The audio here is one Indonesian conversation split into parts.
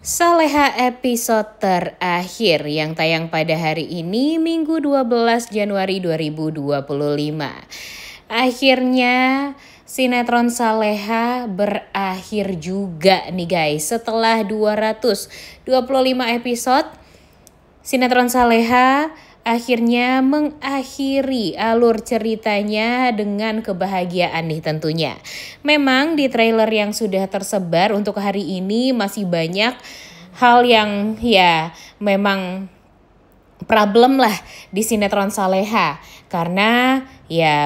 Saleha episode terakhir yang tayang pada hari ini Minggu 12 Januari 2025. Akhirnya sinetron Saleha berakhir juga nih guys. Setelah 225 episode, sinetron Saleha akhirnya mengakhiri alur ceritanya dengan kebahagiaan nih tentunya. Memang di trailer yang sudah tersebar untuk hari ini masih banyak hal yang memang problem lah di sinetron Saleha. Karena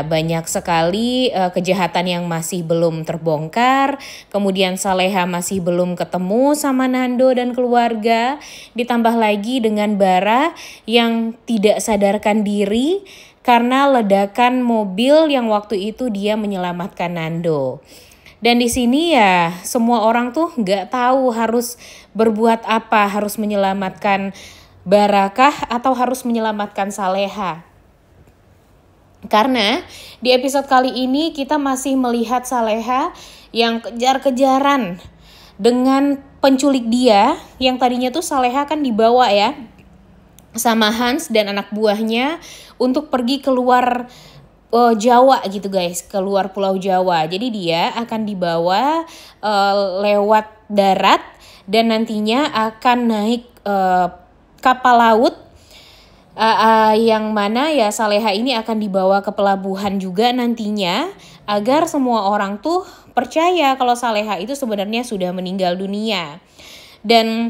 banyak sekali kejahatan yang masih belum terbongkar. Kemudian Saleha masih belum ketemu sama Nando dan keluarga. Ditambah lagi dengan Bara yang tidak sadarkan diri karena ledakan mobil yang waktu itu dia menyelamatkan Nando. Dan di sini semua orang tuh nggak tahu harus berbuat apa, harus menyelamatkan Barakah atau harus menyelamatkan Saleha. Karena di episode kali ini kita masih melihat Saleha yang kejar-kejaran dengan penculik dia, yang tadinya tuh Saleha kan dibawa sama Hans dan anak buahnya untuk pergi keluar Jawa gitu guys, keluar Pulau Jawa. Jadi dia akan dibawa lewat darat dan nantinya akan naik kapal laut yang mana Saleha ini akan dibawa ke pelabuhan juga nantinya agar semua orang tuh percaya kalau Saleha itu sebenarnya sudah meninggal dunia. Dan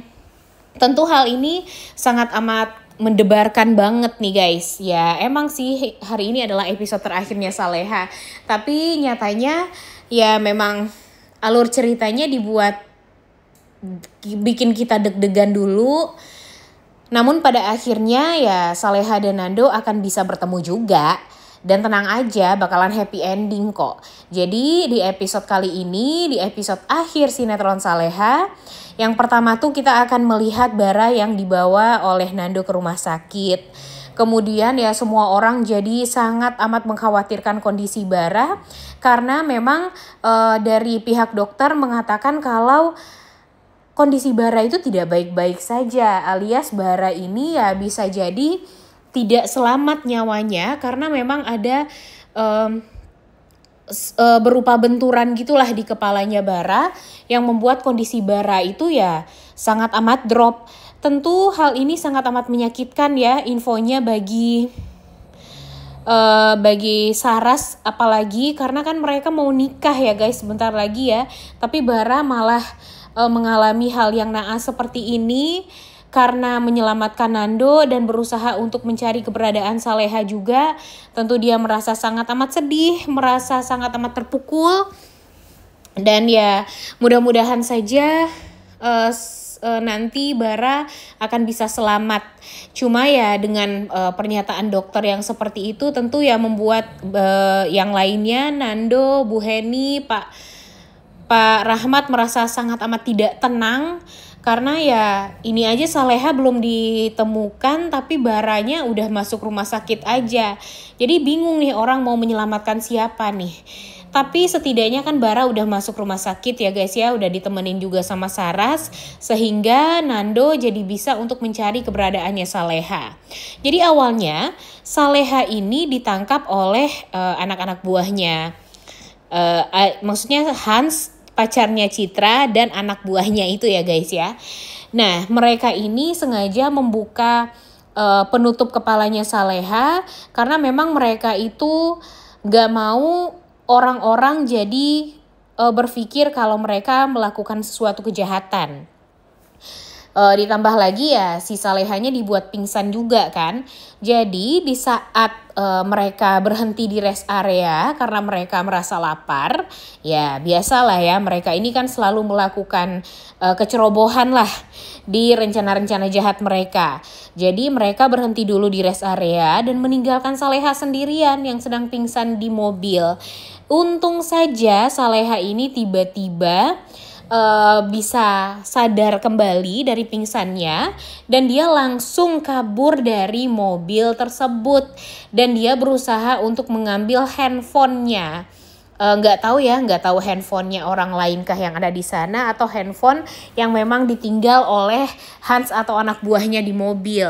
tentu hal ini sangat amat mendebarkan banget nih guys. Ya emang sih hari ini adalah episode terakhirnya Saleha. Tapi nyatanya memang alur ceritanya dibuat bikin kita deg-degan dulu. Namun pada akhirnya Saleha dan Nando akan bisa bertemu juga. Dan tenang aja bakalan happy ending kok. Jadi di episode kali ini, di episode akhir sinetron Saleha, yang pertama tuh kita akan melihat Bara yang dibawa oleh Nando ke rumah sakit. Kemudian semua orang jadi sangat amat mengkhawatirkan kondisi Bara. Karena memang dari pihak dokter mengatakan kalau kondisi Bara itu tidak baik-baik saja, alias Bara ini bisa jadi tidak selamat nyawanya karena memang ada berupa benturan gitulah di kepalanya Bara yang membuat kondisi Bara itu sangat amat drop. Tentu hal ini sangat amat menyakitkan infonya bagi Saras, apalagi karena kan mereka mau nikah guys sebentar lagi tapi Bara malah mengalami hal yang naas seperti ini karena menyelamatkan Nando dan berusaha untuk mencari keberadaan Saleha juga. Tentu dia merasa sangat amat sedih, merasa sangat amat terpukul. Dan mudah-mudahan saja nanti Bara akan bisa selamat. Cuma dengan pernyataan dokter yang seperti itu tentu membuat yang lainnya, Nando, Bu Heni, Pak Rahmat merasa sangat amat tidak tenang karena ini aja Saleha belum ditemukan tapi Baranya udah masuk rumah sakit aja. Jadi bingung nih orang mau menyelamatkan siapa nih. Tapi setidaknya kan Bara udah masuk rumah sakit guys udah ditemenin juga sama Saras sehingga Nando jadi bisa untuk mencari keberadaannya Saleha. Jadi awalnya Saleha ini ditangkap oleh anak-anak buahnya. Maksudnya Hans, pacarnya Citra, dan anak buahnya itu guys Nah mereka ini sengaja membuka penutup kepalanya Saleha karena memang mereka itu gak mau orang-orang jadi berpikir kalau mereka melakukan sesuatu kejahatan. Ditambah lagi si Salehanya dibuat pingsan juga kan. Jadi di saat mereka berhenti di rest area karena mereka merasa lapar, biasalah mereka ini kan selalu melakukan kecerobohan lah di rencana-rencana jahat mereka. Jadi mereka berhenti dulu di rest area dan meninggalkan Saleha sendirian yang sedang pingsan di mobil. Untung saja Saleha ini tiba-tiba bisa sadar kembali dari pingsannya dan dia langsung kabur dari mobil tersebut dan dia berusaha untuk mengambil handphonenya nggak tahu ya, nggak tahu handphonenya orang lain kah yang ada di sana atau handphone yang memang ditinggal oleh Hans atau anak buahnya di mobil.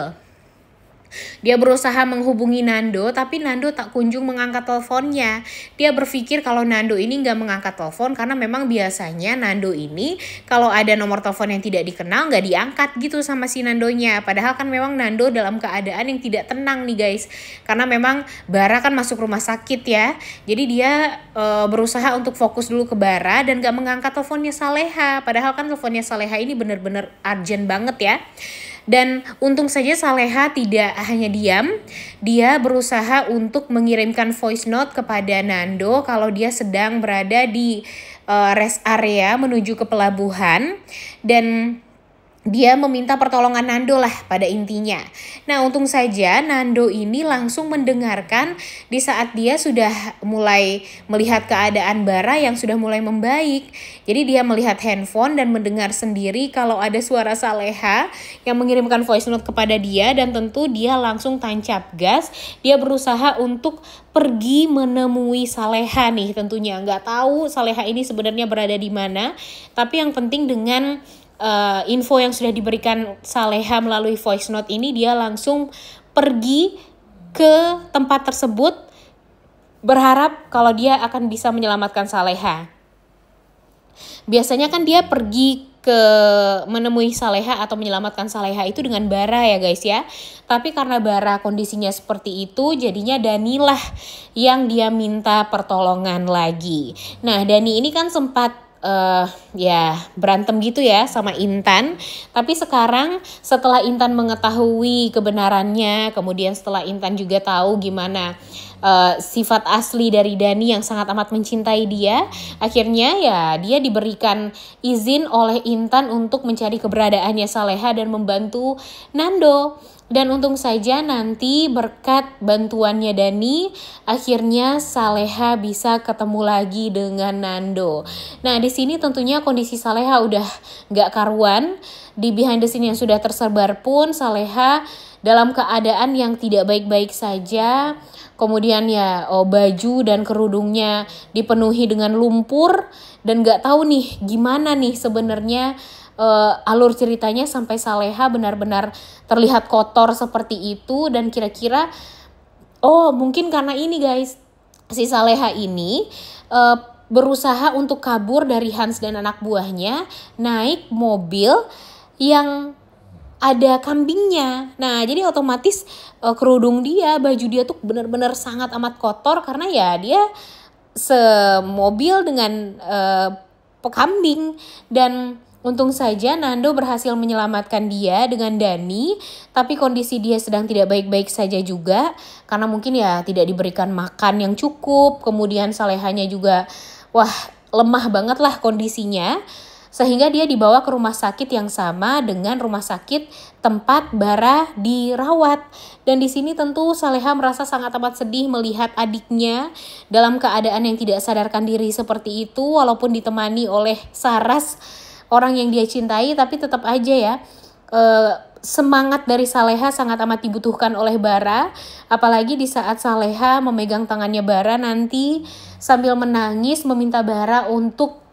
Dia berusaha menghubungi Nando, tapi Nando tak kunjung mengangkat teleponnya. Dia berpikir kalau Nando ini nggak mengangkat telepon karena memang biasanya Nando ini kalau ada nomor telepon yang tidak dikenal nggak diangkat gitu sama si Nandonya. Padahal kan memang Nando dalam keadaan yang tidak tenang nih guys. Karena memang Bara kan masuk rumah sakit ya. Jadi dia berusaha untuk fokus dulu ke Bara dan nggak mengangkat teleponnya Saleha. Padahal kan teleponnya Saleha ini benar-benar urgent banget ya. Dan untung saja Saleha tidak hanya diam, dia berusaha untuk mengirimkan voice note kepada Nando kalau dia sedang berada di rest area menuju ke pelabuhan dan dia meminta pertolongan Nando lah pada intinya. Nah untung saja Nando ini langsung mendengarkan di saat dia sudah mulai melihat keadaan Bara yang sudah mulai membaik. Jadi dia melihat handphone dan mendengar sendiri kalau ada suara Saleha yang mengirimkan voice note kepada dia. Dan tentu dia langsung tancap gas. Dia berusaha untuk pergi menemui Saleha nih tentunya. Nggak tahu Saleha ini sebenarnya berada di mana. Tapi yang penting dengan info yang sudah diberikan Saleha melalui voice note ini, dia langsung pergi ke tempat tersebut berharap kalau dia akan bisa menyelamatkan Saleha. Biasanya kan dia pergi ke menemui Saleha atau menyelamatkan Saleha itu dengan Bara ya guys ya. Tapi karena Bara kondisinya seperti itu, jadinya Dani lah yang dia minta pertolongan lagi. Nah Dani ini kan sempat ya berantem gitu ya sama Intan. Tapi sekarang setelah Intan mengetahui kebenarannya, kemudian setelah Intan juga tahu gimana sifat asli dari Dani yang sangat amat mencintai dia, akhirnya ya dia diberikan izin oleh Intan untuk mencari keberadaannya Saleha dan membantu Nando. Dan untung saja nanti berkat bantuannya Dani, akhirnya Saleha bisa ketemu lagi dengan Nando. Nah di sini tentunya kondisi Saleha udah gak karuan. Di behind the scene yang sudah tersebar pun Saleha dalam keadaan yang tidak baik-baik saja. Kemudian ya baju dan kerudungnya dipenuhi dengan lumpur. Dan gak tahu nih gimana nih sebenarnya alur ceritanya sampai Saleha benar-benar terlihat kotor seperti itu. Dan kira-kira mungkin karena ini guys, si Saleha ini berusaha untuk kabur dari Hans dan anak buahnya naik mobil yang ada kambingnya. Nah jadi otomatis kerudung dia, baju dia tuh benar-benar sangat amat kotor karena ya dia semobil dengan kambing. Dan untung saja Nando berhasil menyelamatkan dia dengan Dani, tapi kondisi dia sedang tidak baik-baik saja juga karena mungkin ya tidak diberikan makan yang cukup. Kemudian Salehanya juga lemah banget lah kondisinya, sehingga dia dibawa ke rumah sakit yang sama dengan rumah sakit tempat Bara dirawat. Dan di sini tentu Saleha merasa sangat amat sedih melihat adiknya dalam keadaan yang tidak sadarkan diri seperti itu, walaupun ditemani oleh Saras, orang yang dia cintai. Tapi tetap aja ya semangat dari Saleha sangat amat dibutuhkan oleh Bara. Apalagi di saat Saleha memegang tangannya Bara nanti sambil menangis meminta Bara untuk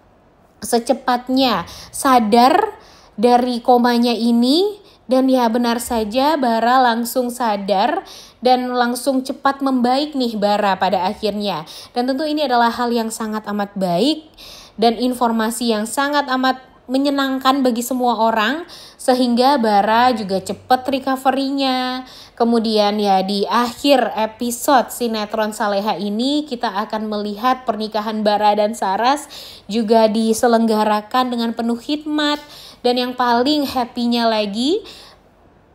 secepatnya sadar dari komanya ini. Dan ya benar saja Bara langsung sadar dan langsung cepat membaik nih Bara pada akhirnya. Dan tentu ini adalah hal yang sangat amat baik dan informasi yang sangat amat menyenangkan bagi semua orang, sehingga Bara juga cepat recovery-nya. Kemudian ya di akhir episode sinetron Saleha ini kita akan melihat pernikahan Bara dan Saras juga diselenggarakan dengan penuh hikmat. Dan yang paling happy-nya lagi,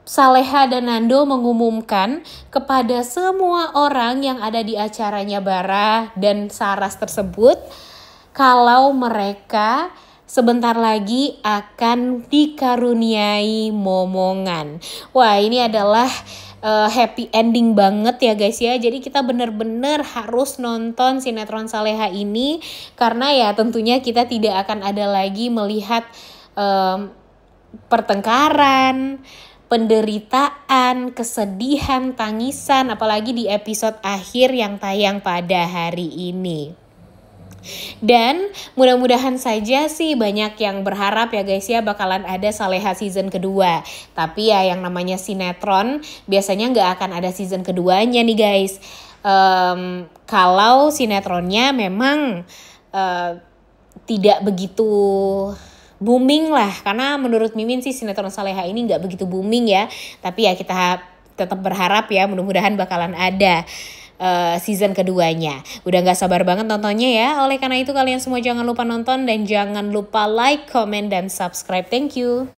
Saleha dan Nando mengumumkan kepada semua orang yang ada di acaranya Bara dan Saras tersebut kalau mereka sebentar lagi akan dikaruniai momongan. Wah, ini adalah happy ending banget ya guys ya. Jadi kita benar-benar harus nonton sinetron Saleha ini karena ya tentunya kita tidak akan ada lagi melihat pertengkaran, penderitaan, kesedihan, tangisan, apalagi di episode akhir yang tayang pada hari ini. Dan mudah-mudahan saja sih banyak yang berharap ya guys ya bakalan ada Saleha season kedua. Tapi ya yang namanya sinetron biasanya nggak akan ada season keduanya nih guys. Kalau sinetronnya memang tidak begitu booming lah. Karena menurut Mimin sih sinetron Saleha ini nggak begitu booming ya. Tapi ya kita tetap berharap ya mudah-mudahan bakalan ada season keduanya. Udah gak sabar banget nontonnya ya. Oleh karena itu kalian semua jangan lupa nonton dan jangan lupa like, comment, dan subscribe. Thank you.